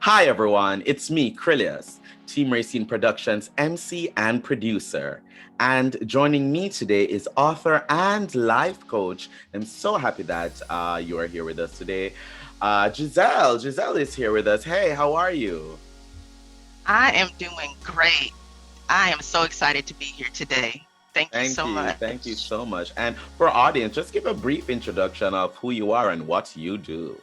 Hi everyone, it's me, Krylios, Team Rayceen Productions MC and producer. And joining me today is author and life coach. I'm so happy that you are here with us today. Giselle. Giselle is here with us. Hey, how are you? I am doing great. I am so excited to be here today. Thank you Thank so you. Thank you much. so much. And for our audience, just give a brief introduction of who you are and what you do.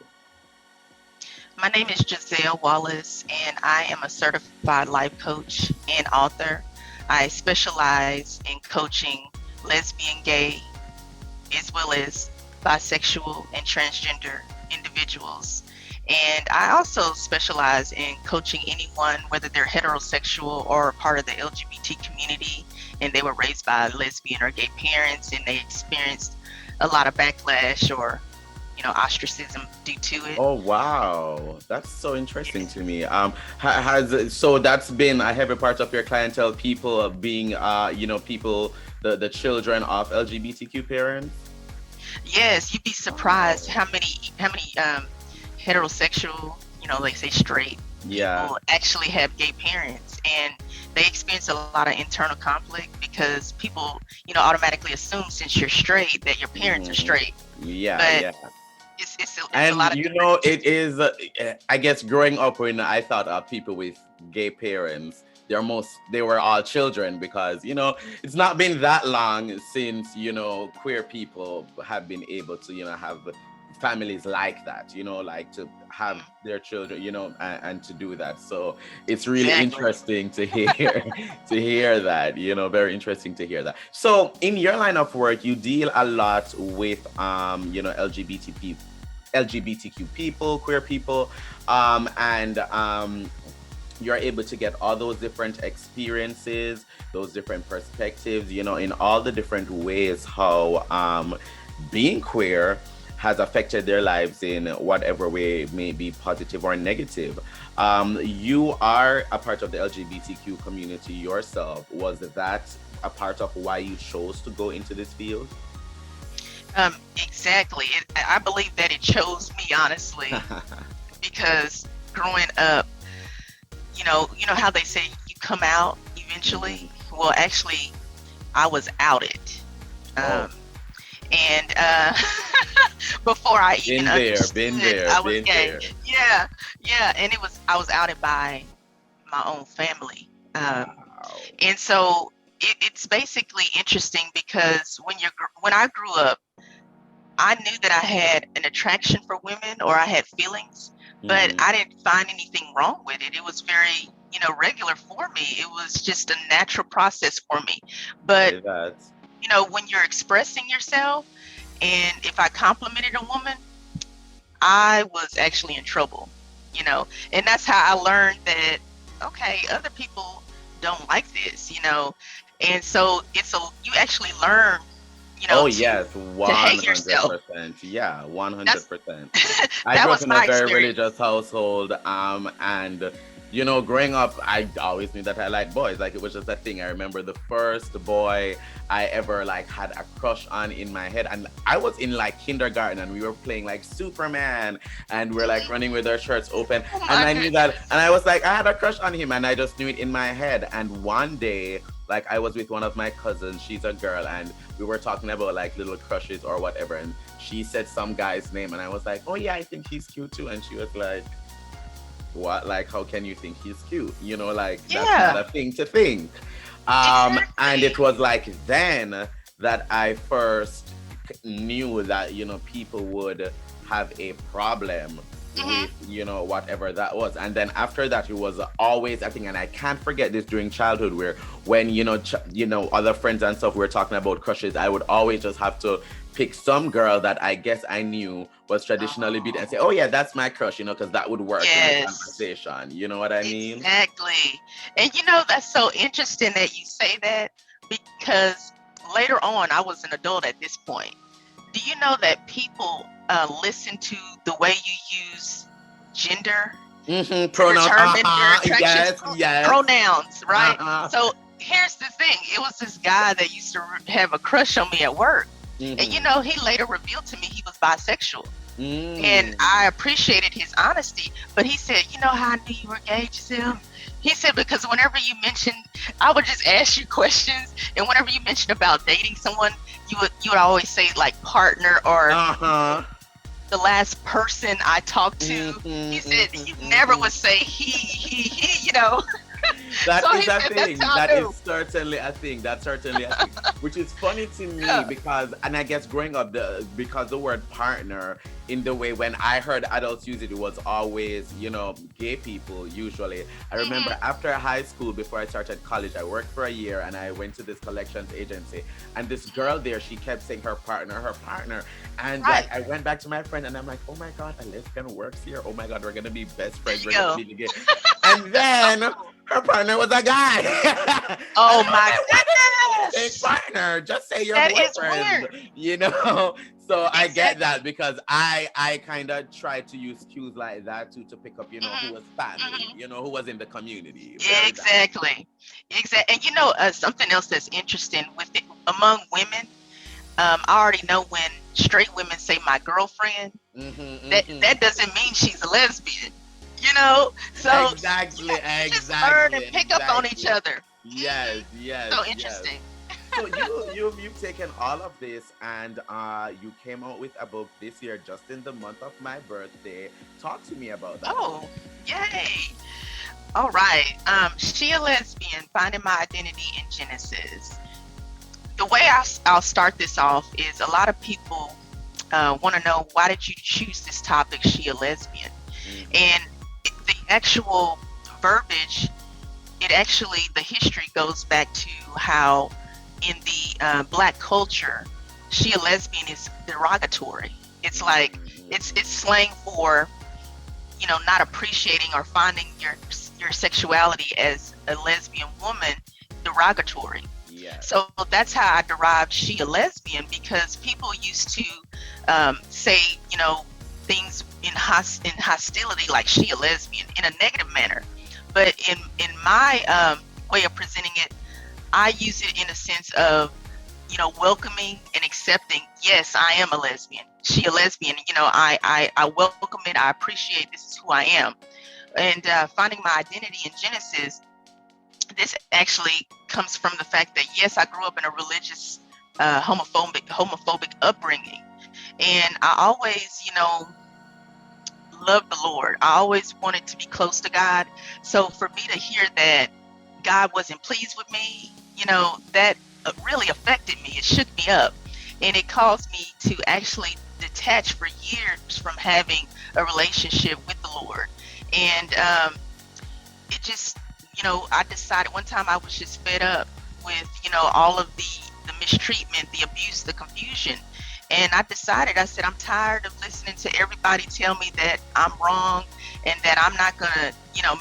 My name is Giselle Wallace, and I am a certified life coach and author. I specialize in coaching lesbian, gay, as well as bisexual and transgender individuals. And I also specialize in coaching anyone, whether they're heterosexual or part of the LGBT community, and they were raised by lesbian or gay parents, and they experienced a lot of backlash or, ostracism due to it. Oh wow, that's so interesting Yeah. to me. Has so that's been a heavy part of your clientele, people being, people, the children of LGBTQ parents. Yes, you'd be surprised how many heterosexual, like say straight Yeah. people actually have gay parents, and they experience a lot of internal conflict because people, automatically assume since you're straight that your parents are Mhm. straight, Yeah, but yeah. it's a And lot of you different. know, it is. I guess growing up when I thought of people with gay parents, they were all children because it's not been that long since queer people have been able to have families like that. Like to have Mhm. their children, and to do that. So it's really Exactly. interesting to hear to hear that. Very interesting to hear that. So in your line of work, you deal a lot with LGBTQ people, queer people, and you're able to get all those different experiences, those different perspectives, in all the different ways how being queer has affected their lives in whatever way it may be positive or negative. You are a part of the LGBTQ community yourself. Was that a part of why you chose to go into this field? Exactly. I believe that it chose me honestly because growing up, you know how they say you come out eventually. Mhm. Well, actually, I was outed. Oh, Um, and before I even been there, been understood there, I was been gay. there. Yeah, yeah, and I was outed by my own family. Wow. And so it's basically interesting because when I grew up, I knew that I had an attraction for women or I had feelings, but Hmm. I didn't find anything wrong with it. It was very, regular for me. It was just a natural process for me. But, Say that. when you're expressing yourself, and if I complimented a woman, I was actually in trouble, and that's how I learned that, okay, other people don't like this, and so you actually learn, Oh to yes, hate one hundred yourself. percent. Yeah, one hundred That's percent. I that grew up was in a my very experience. religious household, and growing up, I always knew that I liked boys. Like it was just a thing. I remember the first boy I ever like had a crush on in my head, and I was in like kindergarten, and we were playing like Superman, and we're like Mhm. running with our shirts open, Oh and my I knew that, and goodness. I was like, I had a crush on him, and I just knew it in my head. And one day, like I was with one of my cousins, she's a girl, and we were talking about like little crushes or whatever, and she said some guy's name, and I was like, oh yeah, I think he's cute too, and she was like, what, like how can you think he's cute, like that's not Yeah, a thing to think. And it exactly. was like then that I first knew that people would have a problem Hmm. with whatever that was. And then after that, it was always a thing, and I can't forget this during childhood, where when other friends and stuff were talking about crushes, I would always just have to pick some girl that I guess I knew was traditionally beat and say, oh Oh, yeah, that's my crush, because that would work in the yes, conversation, you know what I mean? exactly. And that's so interesting that you say that because later on, I was an adult at this point. Do you know that people listen to the way you use gender to Pronouns, determine their uh-huh, attractions? yes, yes, Pronouns, right? uh-huh. So here's the thing: it was this guy that used to have a crush on me at work, and Hmm. he later revealed to me he was bisexual. And Mm. I appreciated his honesty. But he said, "You know how I knew you were gay, Giselle?" He said, "Because whenever you mentioned, I would just ask you questions, and whenever you mentioned about dating someone, you would always say like partner or Uh-huh. the last person I talked to." Mhm, He mhm, said, "You never mhm. would say he, you know." That So is he a said, "That's thing. how I That is knew." certainly a thing. That's certainly a thing. Which is funny to me Yeah. because, and I guess growing up, because the word partner, in the way when I heard adults use it, it was always, gay people usually. I remember Hmm. after high school, before I started college, I worked for a year and I went to this collections agency. And this girl there, she kept saying her partner, her partner. And like Right. I went back to my friend and I'm like, oh my God, a lesbian works here. Oh my God, we're gonna be best There friends. you We're gonna go. be together. And then her partner was a guy. And Oh I was my like, why did you say goodness. partner? Just say your That is boyfriend, weird. you know? So I get Exactly. that because I kind of try to use cues like that to pick up, who Hmm. was family, Hmm. who was in the community. Very valid. Exactly. Exactly. And something else that's interesting with it among women, I already know when straight women say my girlfriend, Hmm, that hmm. that doesn't mean she's a lesbian. You know, so Exactly, you just learn exactly, and pick up on each exactly. other. Yes, yes, So yes. interesting. So you've taken all of this and you came out with a book this year just in the month of my birthday. Talk to me about that book. Oh, yay! All right. She a lesbian, finding my identity in Genesis. The way I'll start this off is a lot of people want to know, why did you choose this topic, she a lesbian? Mm-hmm. And the actual verbiage, the history goes back to how in the black culture, she a lesbian is derogatory. It's like it's Mm-hmm. slang for not appreciating or finding your sexuality as a lesbian woman derogatory. Yes. So that's how I derived she a lesbian, because people used to say things in hostility, like she a lesbian, in a negative manner. But in my way of presenting it, I use it in a sense of welcoming and accepting. Yes, I am a lesbian. She a lesbian. I welcome it. I appreciate, this is who I am. And finding my identity in Genesis, this actually comes from the fact that, yes, I grew up in a religious, homophobic upbringing, and I always, loved the Lord. I always wanted to be close to God. So for me to hear that God wasn't pleased with me, that really affected me. It shook me up, and it caused me to actually detach for years from having a relationship with the Lord. And it just, I decided one time, I was just fed up with, all of the mistreatment, the abuse, the confusion. And I decided, I said, I'm tired of listening to everybody tell me that I'm wrong and that I'm not going to,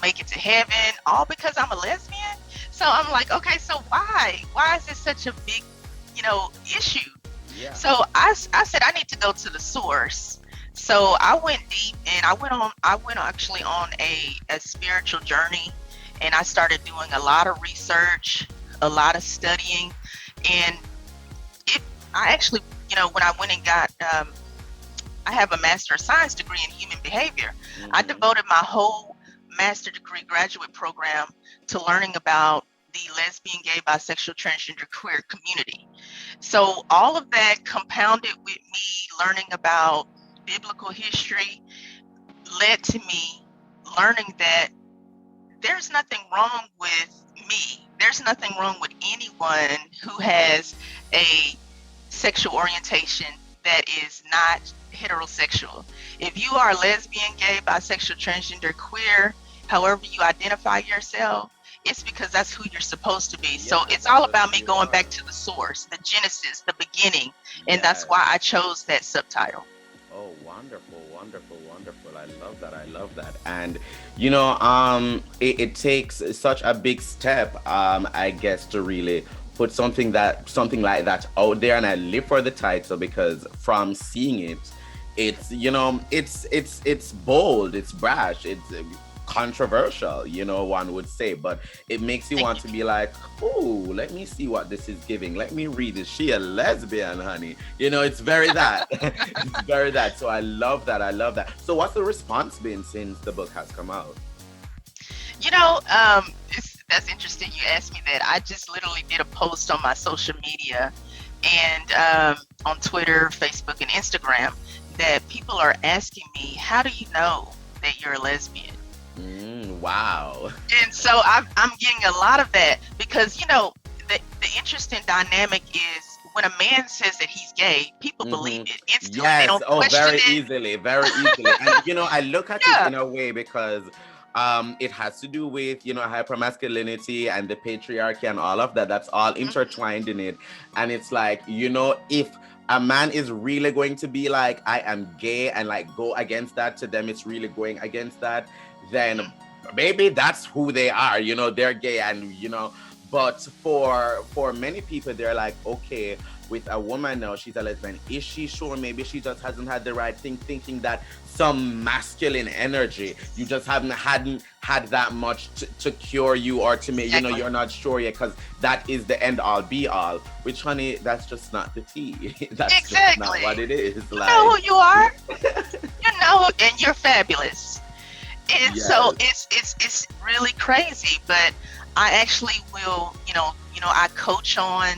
make it to heaven, all because I'm a lesbian. So I'm like, okay, so why? Why is this such a big, issue? Yeah. So I said, I need to go to the source. So I went deep, and I went actually on a spiritual journey, and I started doing a lot of research, a lot of studying. And it I actually, when I went and got I have a master of science degree in human behavior. I Mm-hmm. devoted my whole master degree graduate program to learning about the lesbian, gay, bisexual, transgender, queer community. So all of that compounded with me learning about biblical history led to me learning that there's nothing wrong with me. There's nothing wrong with anyone who has a sexual orientation that is not heterosexual. If you are lesbian, gay, bisexual, transgender, queer, however you identify yourself, it's because that's who you're supposed to be. So Yeah, it's that's all just about who me you going back are. to the source, the genesis, the beginning. And that's Yes. why I chose that subtitle. Oh, wonderful, wonderful, wonderful. I love that. I love that. And it takes such a big step, I guess, to really put something like that out there. And I live for the title because from seeing it, it's bold, it's brash, controversial, one would say, but it makes you Thank want you. to be like, oh, let me see what this is giving. Let me read. Is she a lesbian, honey? It's very that. It's very that. So I love that. I love that. So what's the response been since the book has come out? That's interesting. You asked me that. I just literally did a post on my social media and on Twitter, Facebook, and Instagram that people are asking me, "How do you know that you're a lesbian?" Wow. And so I'm getting a lot of that because the interesting dynamic is when a man says that he's gay, people believe Hmm. it instantly. They Yes. don't Oh, question very it. easily. Very easily. And I look at it Yeah. in a way because it has to do with hypermasculinity and the patriarchy and all of that. That's all Mhm. intertwined in it. And it's like, if a man is really going to be like, I am gay, and like go against that, to them it's really going against that, then Mhm. maybe that's who they are. They're gay, and but for many people, they're like, okay, with a woman now, she's a lesbian. Is she sure? Maybe she just hasn't had the right thing, thinking that some masculine energy, you just hadn't had that much to cure you, or to make, Exactly. you're not sure yet, because that is the end all be all. Which, honey, that's just not the tea. That's just not what Exactly. it is. You know Like, who you are. And you're fabulous. And so yes, it's really crazy, but I actually will, I coach on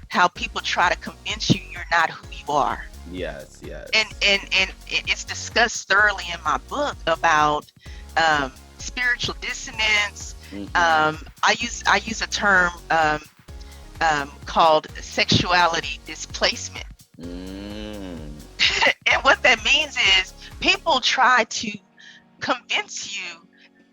how people try to convince you you're not who you are. yes, And yes. it's discussed thoroughly in my book about spiritual dissonance. Mm-hmm. I use a term called sexuality displacement. Mm. And what that means is people try to convince you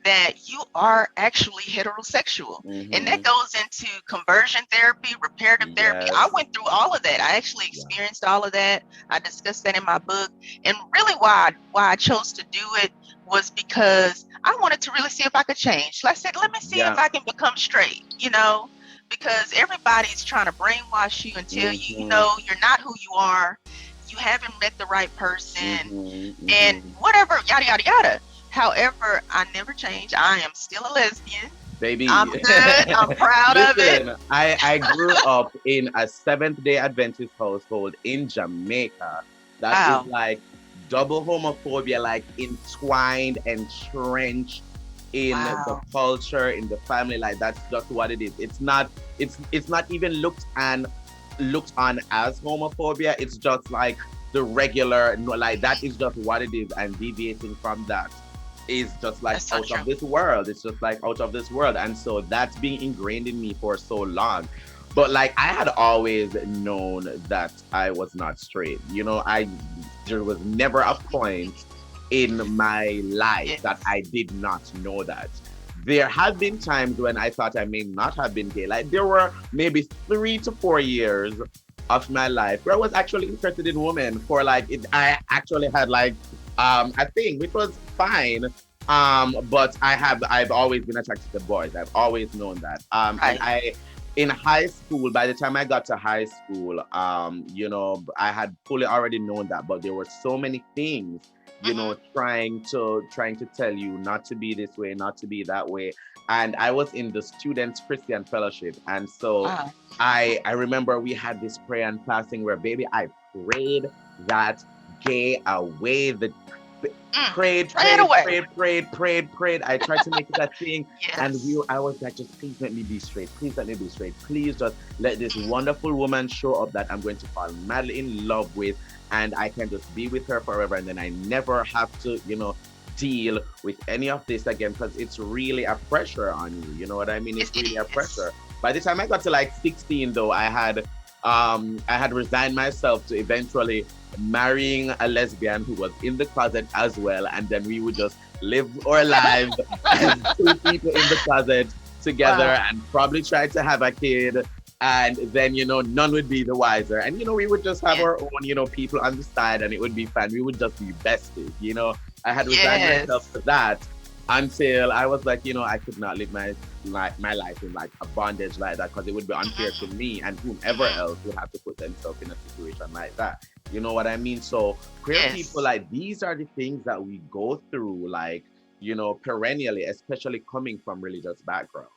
that you are actually heterosexual. And that Mm-hmm. goes into conversion therapy, reparative therapy. I Yes. went through all of that. I actually Yeah. experienced all of that. I discussed that in my book. And really why I chose to do it was because I wanted to really see if I could change. So I said, let me see if Yeah. I can become straight, because everybody's trying to brainwash you and tell you, Mm-hmm. you're not who you are. You haven't met the right person Mm-hmm. and Mm-hmm. whatever, yada, yada, yada. However, I never changed. I am still a lesbian. I'm Baby. good. I'm proud of it. Listen, I grew up in a Seventh-day Adventist household in Jamaica. That is Wow. like double homophobia, like entwined, entrenched in the Wow. culture, in the family. Like, that's just what it is. It's not even looked on as homophobia. It's just like the regular, no, like that is just what it is, and deviating from that is just like That's so out true. of this world. It's just like out of this world. And so that's been ingrained in me for so long. But like, I had always known that I was not straight. There was never a point in my life that Yes. I did not know that. There had been times when I thought I may not have been gay. Like, there were maybe 3 to 4 years of my life where I was actually interested in women, for like it. I actually had like a thing, which was fine. But I've always been attracted to boys. I've always known that. And Right. in high school, by the time I got to high school, I had fully already known that, but there were so many things, Hmm. trying to tell you not to be this way, not to be that way. And I was in the Students Christian Fellowship, and so Wow. I remember we had this prayer and fasting where, baby, I prayed that gay away. The prayed, Pray it prayed, away. prayed, prayed, prayed, prayed. I tried to make it a thing. And Yes. I was like, just please let me be straight. Please let me be straight. Please just let this Mhm. wonderful woman show up that I'm going to fall madly in love with. And I can just be with her forever. And then I never have to, deal with any of this again, because it's really a pressure on you. You know what I mean? It, It's it really a is. pressure. By the time I got to like 16, though, I had resigned myself to eventually marrying a lesbian who was in the closet as well, and then we would just live our lives as two people in the closet together, Wow. and probably try to have a kid. And then, none would be the wiser. And, we would just have Yeah. our own, people on the side, and it would be fun. We would just be besties. I had resigned myself Yes. to that until I was like, I could not live my life in like a bondage like that, because it would be unfair to Hmm. me, and whomever Hmm. else would have to put themselves in a situation like that. You know what I mean? So queer people, Yes. like, these are the things that we go through. Like, perennially, especially coming from religious backgrounds.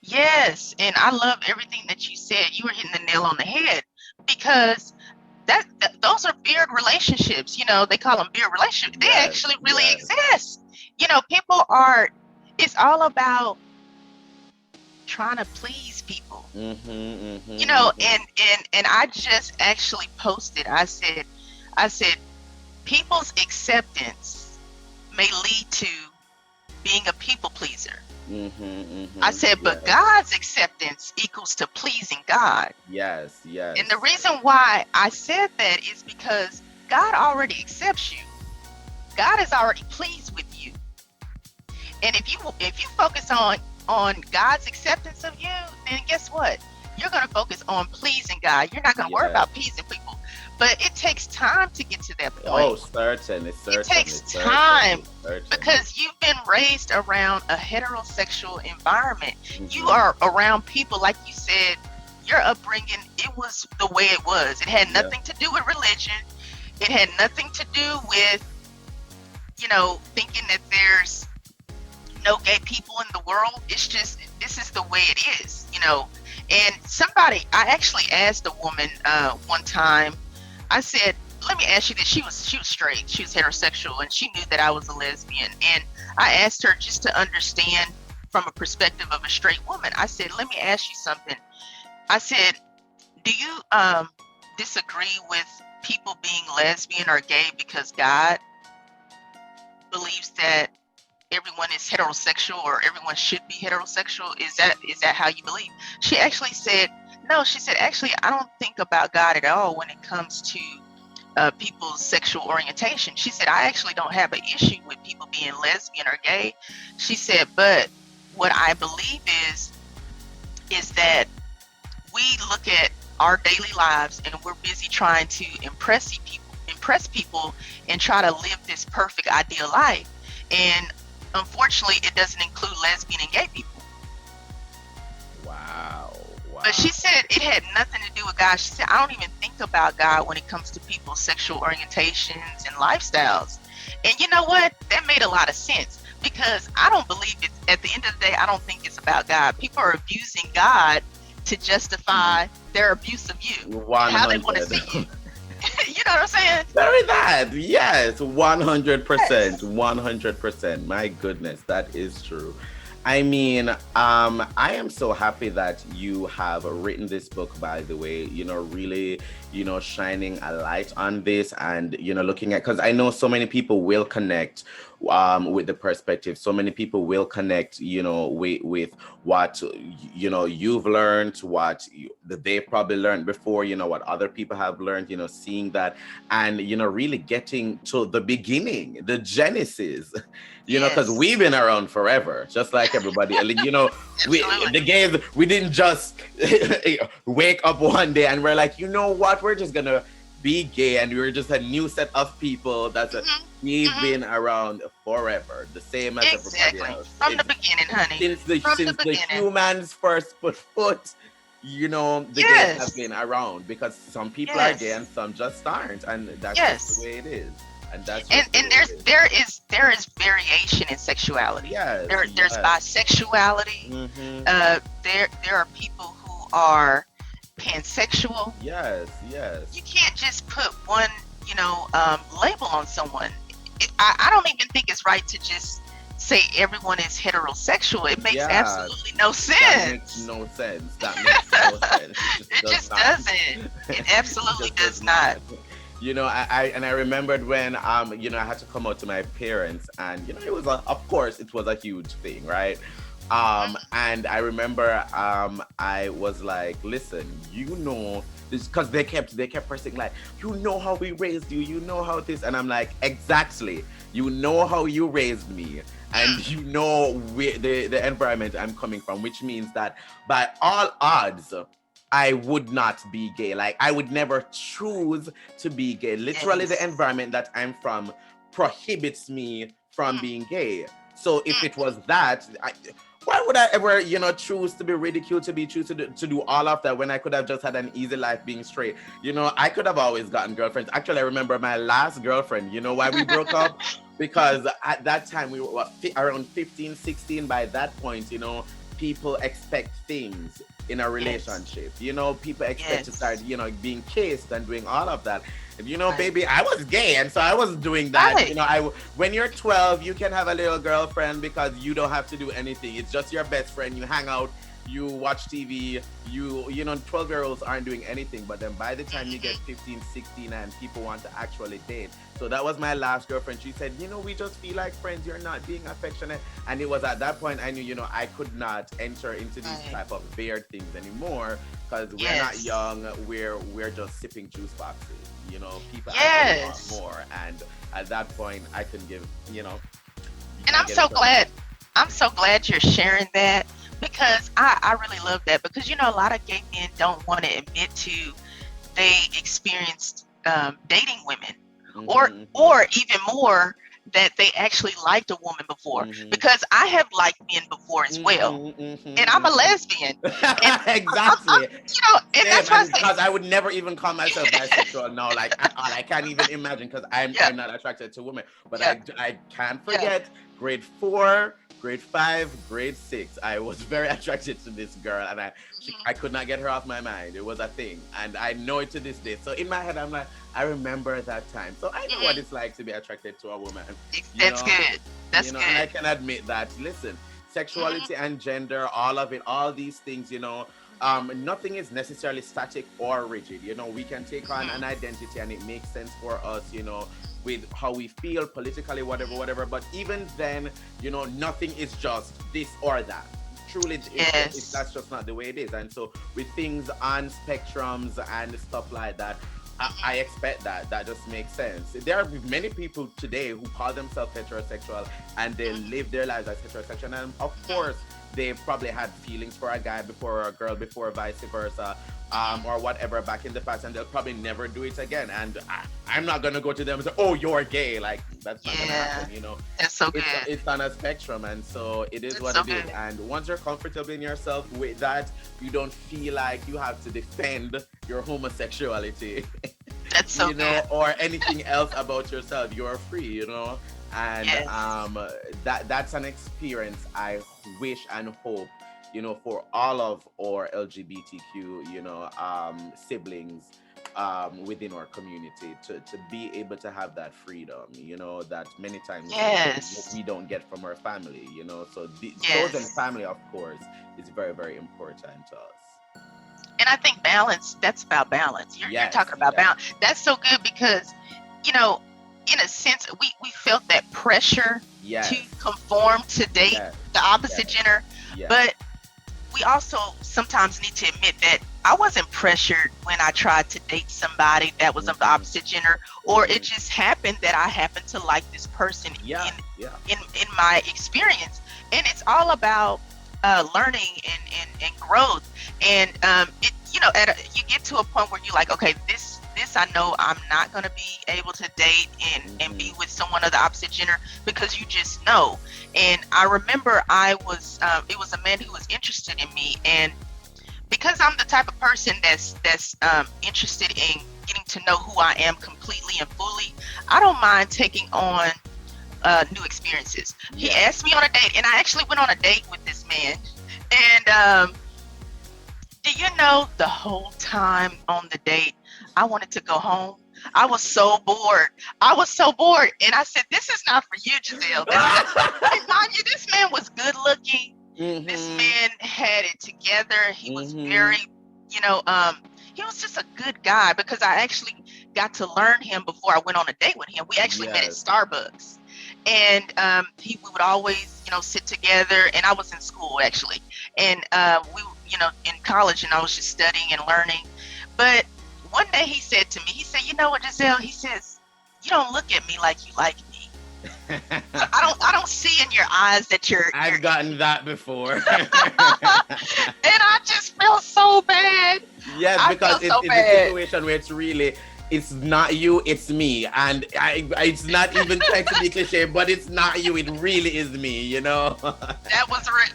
Yes, and I love everything that you said. You were hitting the nail on the head because those are beard relationships. They call them beard relationships. They Yes, actually really yes. exist. People are. It's all about trying to please people. And I just actually posted. I said, people's acceptance may lead to being a people pleaser. I said, but Yes, God's acceptance equals to pleasing God. yes, And the yes. reason why I said that is because God already accepts you. God is already pleased with you. And if you focus on God's acceptance of you, then guess what? You're going to focus on pleasing God. You're not going to worry Yes. about pleasing people. But it takes time to get to that point. Oh, certainly, It certainly, takes time certainly, certainly. because you've been raised around a heterosexual environment. You Hmm. are around people, like you said, your upbringing, it was the way it was. It had Yeah. nothing to do with religion. It had nothing to do with, thinking that there's no gay people in the world. It's just, this is the way it is. And I actually asked a woman one time, I said, let me ask you this. She was straight. She was heterosexual, and she knew that I was a lesbian. And I asked her just to understand from a perspective of a straight woman. I said, let me ask you something. I said, do you disagree with people being lesbian or gay because God believes that everyone is heterosexual or everyone should be heterosexual? Is that how you believe? She actually said, no. She said, actually, I don't think about God at all when it comes to people's sexual orientation. She said, I actually don't have an issue with people being lesbian or gay. She said, but what I believe is that we look at our daily lives and we're busy trying to impress people and try to live this perfect ideal life. And unfortunately, it doesn't include lesbian and gay people. Wow, But wow. she said it had nothing to do with God. She said, I don't even think about God when it comes to people's sexual orientations and lifestyles. And you know what? That made a lot of sense because I don't believe it. At the end of the day, I don't think it's about God. People are abusing God to justify their abuse of you and how they want to 100. see you. You know what I'm saying? Very bad. Yes, 100%. Yes. 100%. My goodness, that is true. I mean, I am so happy that you have written this book, by the way, really, shining a light on this and, looking at, because I know so many people will connect with the perspective. So many people will connect, with what, you've learned, that they've probably learned before, what other people have learned, seeing that and, really getting to the beginning, the genesis, because Yes. we've been around forever, just like everybody. Absolutely. The gays, we didn't just wake up one day and we're like, you know what, we're just gonna be gay, and we're just a new set of people. Hmm. We've Hmm. been around forever, the same as everybody Exactly. else. From the It's beginning, honey. since the From the since the beginning. humans first put foot, the gays have Yes. been around, because some people are gay Yes. and some just aren't, and that's just the Yes. way it is. And that's and just the and way it is. there is variation in sexuality. Yes, There's yes. bisexuality. Mm-hmm. There are people who are pansexual. Yes, yes. You can't just put one label on someone. I don't even think it's right to just say everyone is heterosexual. It makes Yeah, absolutely no that makes sense. no sense. That makes no sense. It just It does just not. doesn't. It It absolutely just does does not. not. I remembered when I had to come out to my parents, and it was of course it was a huge thing, right? Mhm. And I remember I was like, listen, this, because they kept pressing like, how we raised you, how this, and I'm like, exactly, how you raised me, and Mm. the environment I'm coming from, which means that by all odds I would not be gay. Like, I would never choose to be gay. Literally, the Yes. environment that I'm from prohibits me from Mm. being gay. So if it Mm. was that, why would I ever, choose to be ridiculed, to do all of that, when I could have just had an easy life being straight? I could have always gotten girlfriends. Actually, I remember my last girlfriend. You know why we broke up? because at that time we were around 15, 16. By that point, people expect things in a Yes. relationship. People expect to start, Yes. being kissed and doing all of that. And, Right. baby, I was gay, and so I was doing that. Right. When you're 12, you can have a little girlfriend because you don't have to do anything. It's just your best friend. You hang out, you watch TV, 12-year-olds aren't doing anything. But then by the time you get Hmm. 15, 16, and people want to actually date. So that was my last girlfriend. She said, we just feel like friends. You're not being affectionate. And it was at that point I knew, I could not enter into these Right. type of weird things anymore because we're not Yes. young. We're just sipping juice boxes. People actually want Yes. more. And at that point, I can give, you And can't I'm get in so front of me. glad. I'm so glad you're sharing that because I really love that because a lot of gay men don't want to admit to they experienced dating women, or Mm-hmm, or even more that they actually liked a woman before. mm-hmm, Because I have liked men before as well, mm-hmm, and mm-hmm, I'm a mm-hmm. lesbian, and I'm Exactly. and Same, that's why I and say, because I would never even call myself bisexual now, like at all. I can't even imagine because I'm yeah, I'm not attracted to women. But yeah, I can't yeah, forget grade 4, grade 5, grade 6. I was very attracted to this girl, and I mhm, could not get her off my mind. It was a thing, and I know it to this day. So in my head, I'm like, I remember that time. So I know what mhm. it's like to be attracted to a woman. You That's know, good. That's and I good. can admit that. Listen, Mhm, sexuality and gender, all of it, all these things, mhm, nothing is necessarily static or rigid. We can take on an mhm. identity and it makes sense for us, with how we feel politically, whatever, whatever. But even then, nothing is just this or that. Truly, Yes. that's just not the way it is. And so, with things on spectrums and stuff like that, I Mhm, expect that. That just makes sense. There are many people today who call themselves heterosexual and they mhm, live their lives as heterosexual. And of mhm, course, they've probably had feelings for a guy before or a girl before, vice versa, mhm. or whatever back in the past, and they'll probably never do it again. And I'm not gonna go to them and say, "Oh, you're gay." Like that's not gonna Yeah. happen. That's so It's good. it's on a spectrum, and so it is That's what so it is. good. And once you're comfortable in yourself with that, you don't feel like you have to defend your homosexuality, That's so good. or anything else about yourself. You're free, and Yes. that's an experience I wish and hope, for all of our LGBTQ, siblings, within our community to be able to have that freedom, that many times Yes. we don't get from our family, so the chosen Yes. family, of course, is very, very important to us. And I think balance, that's about balance. You're Yes, talking about yes, balance. That's so good because, you know, in a sense, we felt that pressure to yes, conform to date yes, the opposite yes, gender, yes. but we also sometimes need to admit that I wasn't pressured when I tried to date somebody that was of the Hmm, opposite gender, or it hmm. just happened that I happened to like this person Yeah, in yeah. in my experience. And it's all about learning and growth. And it you get to a point where you're like, okay, this I know I'm not going to be able to date and Hmm, be with someone of the opposite gender because you just know. And I remember I was it was a man who was interested in me, and because I'm the type of person that's interested in getting to know who I am completely and fully, I don't mind taking on new experiences. He yeah. asked me on a date, and I actually went on a date with this man. And do you know the whole time on the date, I wanted to go home. I was so bored. I was so bored, and I said, "This is not for you, Giselle. This is." And mind you, this man was good looking. This Hmm, man had it together. He was hmm. very, you know, he was just a good guy because I actually got to learn him before I went on a date with him. We actually met at Yes. Starbucks, and we would always, sit together. And I was in school actually, and we, in college, and I was just studying and learning. But one day he said to me, he said, "You know what, Giselle?" He says, "You don't look at me like you like me. I don't see in your eyes that you're." I've gotten that before. And I just feel so bad. Yes, I because feel so it's a bad. situation where it's really it's not you, it's me. And it's not even trying to be cliche, but it's not you, it really is me, you know?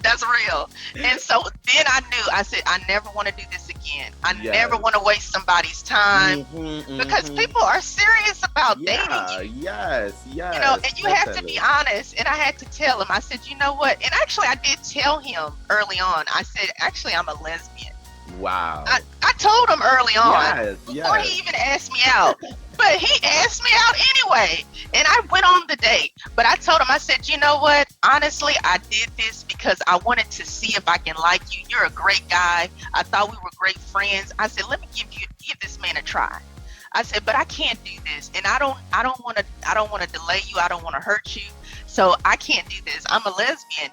That's real. And so then I knew, I said, I never want to do this again. I never Yes. want to waste somebody's time because Mm-hmm. people are serious about dating Yeah, you. yes, You know, yes, and you have to be totally. honest. And I had to tell him, I said, you know what? And actually, I did tell him early on. I said, actually, I'm a lesbian. Wow. I told him early on Yes, before yes. he even asked me out. But he asked me out anyway. And I went on the date. But I told him, I said, you know what? Honestly, I did this because I wanted to see if I can like you. You're a great guy. I thought we were great friends. I said, let me give this man a try. I said, but I can't do this. And I don't want to delay you. I don't want to hurt you. So I can't do this. I'm a lesbian.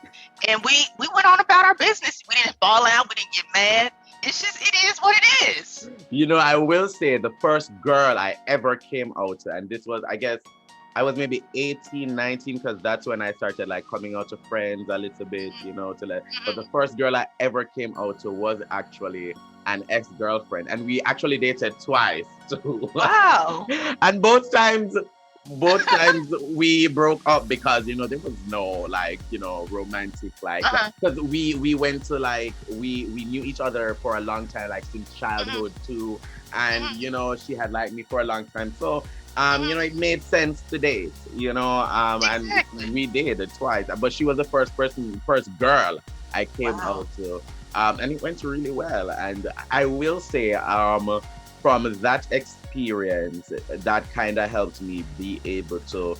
And we went on about our business. We didn't fall out. We didn't get mad. It's just, it is what it is. You know, I will say the first girl I ever came out to, and this was, I guess, I was maybe 18, 19, because that's when I started like coming out to friends a little bit, you know, to like, but the Mhm. first girl I ever came out to was actually an ex-girlfriend. And we actually dated twice too. Wow. And both times we broke up because there was no like romantic like Uh-huh. because we went to like we knew each other for a long time, like since Mhm. childhood too. And Mhm. she had liked me for a long time, so Mhm. it made sense to date, and Exactly. we dated twice, but she was the first girl I came Wow. out to. And it went really well. And I will say, from that experience, that kind of helped me be able to,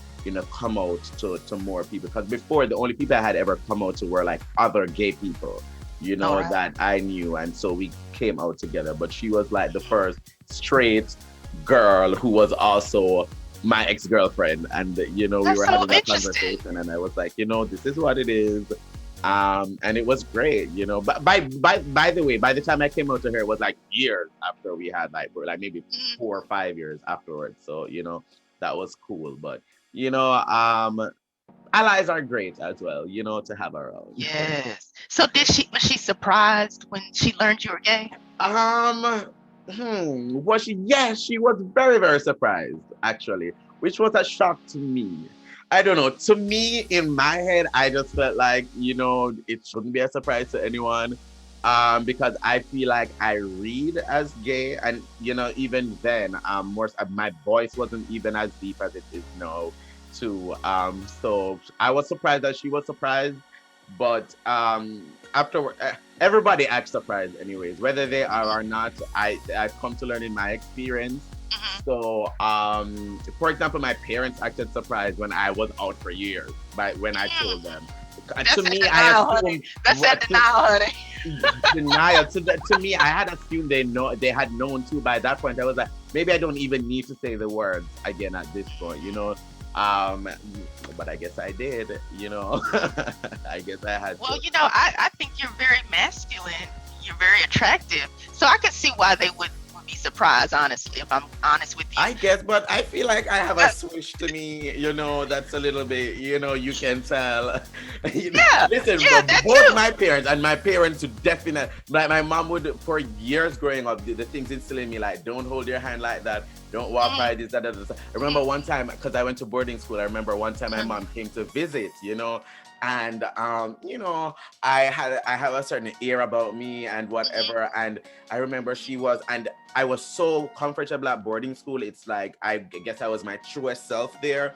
come out to more people. Because before, the only people I had ever come out to were like other gay people, All right. that I knew. And so we came out together. But she was like the first straight girl who was also my ex-girlfriend. And, we That's were so having a interesting. conversation, and I was like, this is what it is. And it was great, but by the way, by the time I came out to her, it was like years after we had like maybe Mhm. 4 or 5 years afterwards. So that was cool. But allies are great as well, to have around. Yes. So was she surprised when she learned you were gay? um was she? Yes, she was very, very surprised, actually, which was a shock to me. I don't know. To me, in my head, I just felt like, it shouldn't be a surprise to anyone. Because I feel like I read as gay, and even then, my voice wasn't even as deep as it is now, too. So I was surprised that she was surprised, but afterward, everybody acts surprised, anyways, whether they are or not. I've come to learn in my experience. Hmm. So, for example, my parents acted surprised when I was out for years, by when I told them. To That's that me, I denial, honey. assumed That's that what to denial, honey. denial. To me, I had assumed they had known too. By that point, I was like, maybe I don't even need to say the words again at this point. Um, but I guess I did. I guess I had Well, to. I think you're very masculine. You're very attractive. So I could see why they would be surprised, honestly, if I'm honest with you. I guess, but I feel like I have a Uh, switch to me, that's a little bit, you can tell. yeah, Listen, yeah, that both too. my parents and my parents would definitely, like my mom would, for years growing up, the things instilling me, like, don't hold your hand like that, don't walk Hmm. by this, that, that, that. I remember one time, because I went to boarding school, I remember one time my Hmm. mom came to visit, and, I have a certain air about me and Hmm. whatever. And I remember and I was so comfortable at boarding school. It's like I guess I was my truest self there.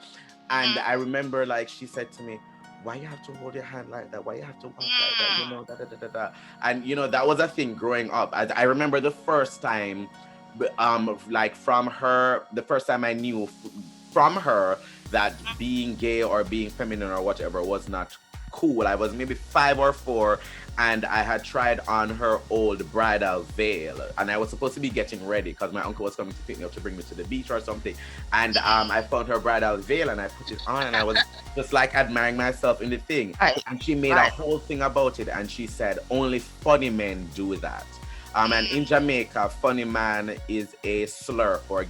And I Hmm. remember like she said to me, "Why you have to hold your hand like that? Why you have to walk like that? Hmm. Da da da da da." And that was a thing growing up. I remember the first time, like from her, the first time I knew from her that being gay or being feminine or whatever was not cool. I was maybe 5 or 4, and I had tried on her old bridal veil, and I was supposed to be getting ready because my uncle was coming to pick me up to bring me to the beach or something. And I Hmm. found her bridal veil, and I put it on, and I was just like admiring myself in the thing. Right, And she made a right. whole thing about it, and she said only funny men do that. And in Jamaica, funny man is a slur for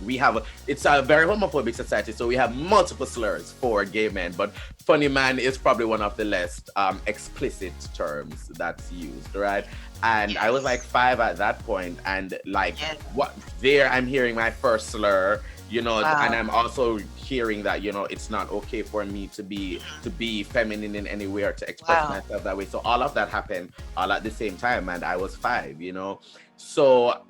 it's a very homophobic society, so we have multiple slurs for gay men, but funny man is probably one of the less explicit terms that's used, right? And I was like Yes. 5 at that point, and like Yes. what there I'm hearing my first slur, and Wow. I'm also hearing that it's not okay for me to Mhm. be feminine in any way or to express Wow. myself that way. So all of that happened all at the same time, and I was 5. So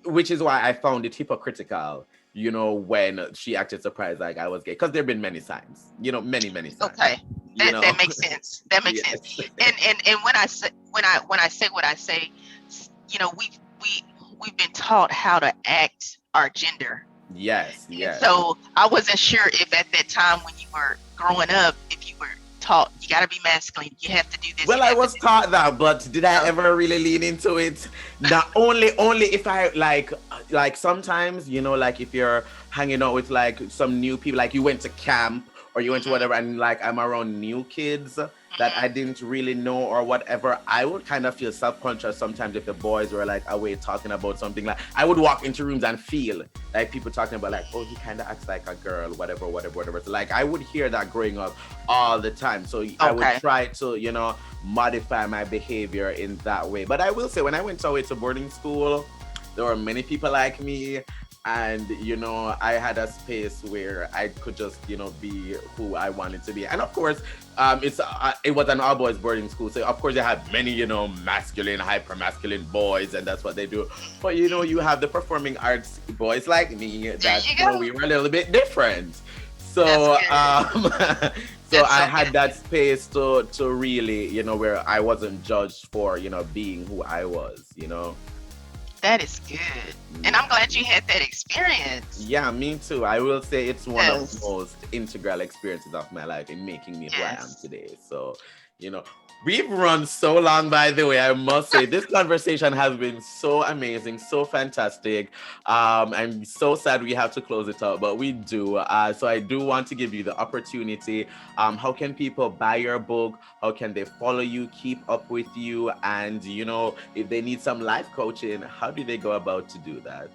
which is why I found it hypocritical, when she acted surprised like I was gay, because there have been many signs, many signs, Okay. That makes sense. That makes sense. yes. And when I say what I say, we've been taught how to act our gender. Yes, And yes. so I wasn't sure if at that time when you were growing up, if you were taught you got to be masculine, you have to do this, Well, you I have to was do. taught that, but did I Oh, ever really lean into it? Not only if I like sometimes, like if you're hanging out with like some new people, like you went to camp or you went to mhm, whatever, and like I'm around new kids that I mhm. didn't really know or whatever, I would kind of feel self-conscious sometimes if the boys were like away talking about something. Like I would walk into rooms and feel like people talking about like, oh, he kind of acts like a girl, whatever, whatever, whatever. So like I would hear that growing up all the time. So I would Okay. try to, modify my behavior in that way. But I will say, when I went away to boarding school, there were many people like me. And, I had a space where I could just, be who I wanted to be. And of course, it was an all boys boarding school. So, of course, they had many, masculine, hyper masculine boys, and that's what they do. But, you have the performing arts boys like me There that, you go. we were a little bit different. That's So good. so That's I so had good. that space to really, where I wasn't judged for, being who I was. That is good. And I'm Yeah. glad you had that experience. Yeah, me too. I will say it's one of the Yes. most integral experiences of my life in making me who I am Yes. today. So, you know, we've run so long, by the way. I must say, this conversation has been so amazing, so fantastic. I'm so sad we have to close it up, but we do. So, I do want to give you the opportunity. How can people buy your book? How can they follow you, keep up with you? And, if they need some life coaching, how do they go about to do that?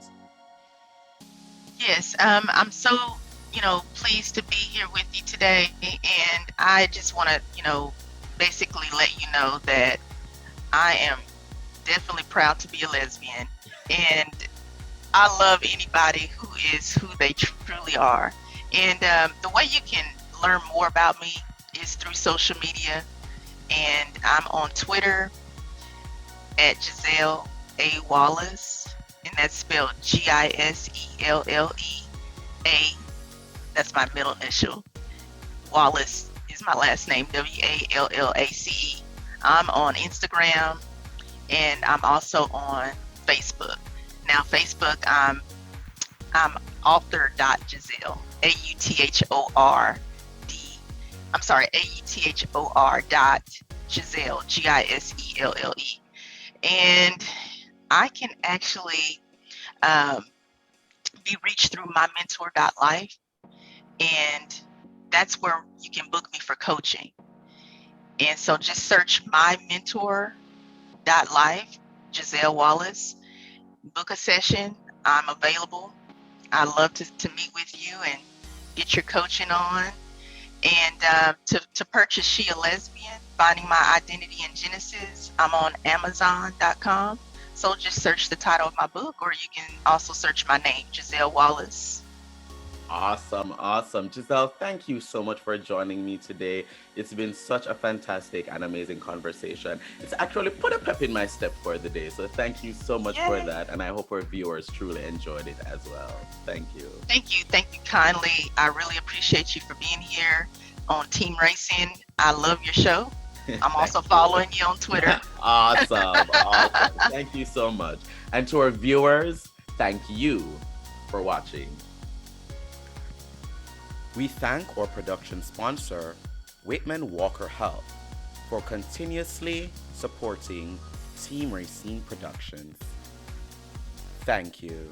Yes. I'm so, pleased to be here with you today. And I just want to, basically let you know that I am definitely proud to be a lesbian. And I love anybody who is who they truly are. And the way you can learn more about me is through social media. And I'm on Twitter at Giselle A. Wallace. And that's spelled Giselle. That's my middle initial. Wallace is my last name, Wallace. I'm on Instagram and I'm also on Facebook. Now, Facebook, I'm author.giselle, AUTHORD. I'm sorry, AUTHOR dot Giselle, Giselle. And I can actually um, be reached through my mentor.life. And that's where you can book me for coaching. And so just search my mentor.life, Giselle Wallace, book a session. I'm available. I love to meet with you and get your coaching on. And to purchase She a Lesbian, Finding My Identity in Genesis, I'm on Amazon.com. So just search the title of my book, or you can also search my name, Giselle Wallace. Awesome, awesome. Giselle, thank you so much for joining me today. It's been such a fantastic and amazing conversation. It's actually put a pep in my step for the day. So thank you so much for Yay. that. And I hope our viewers truly enjoyed it as well. Thank you. Thank you. Thank you kindly. I really appreciate you for being here on Team Rayceen. I love your show. I'm Thank also you. following you on Twitter. Awesome, awesome. Thank you so much. And to our viewers, thank you for watching. We thank our production sponsor, Whitman Walker Health, for continuously supporting Team Racine Productions. Thank you.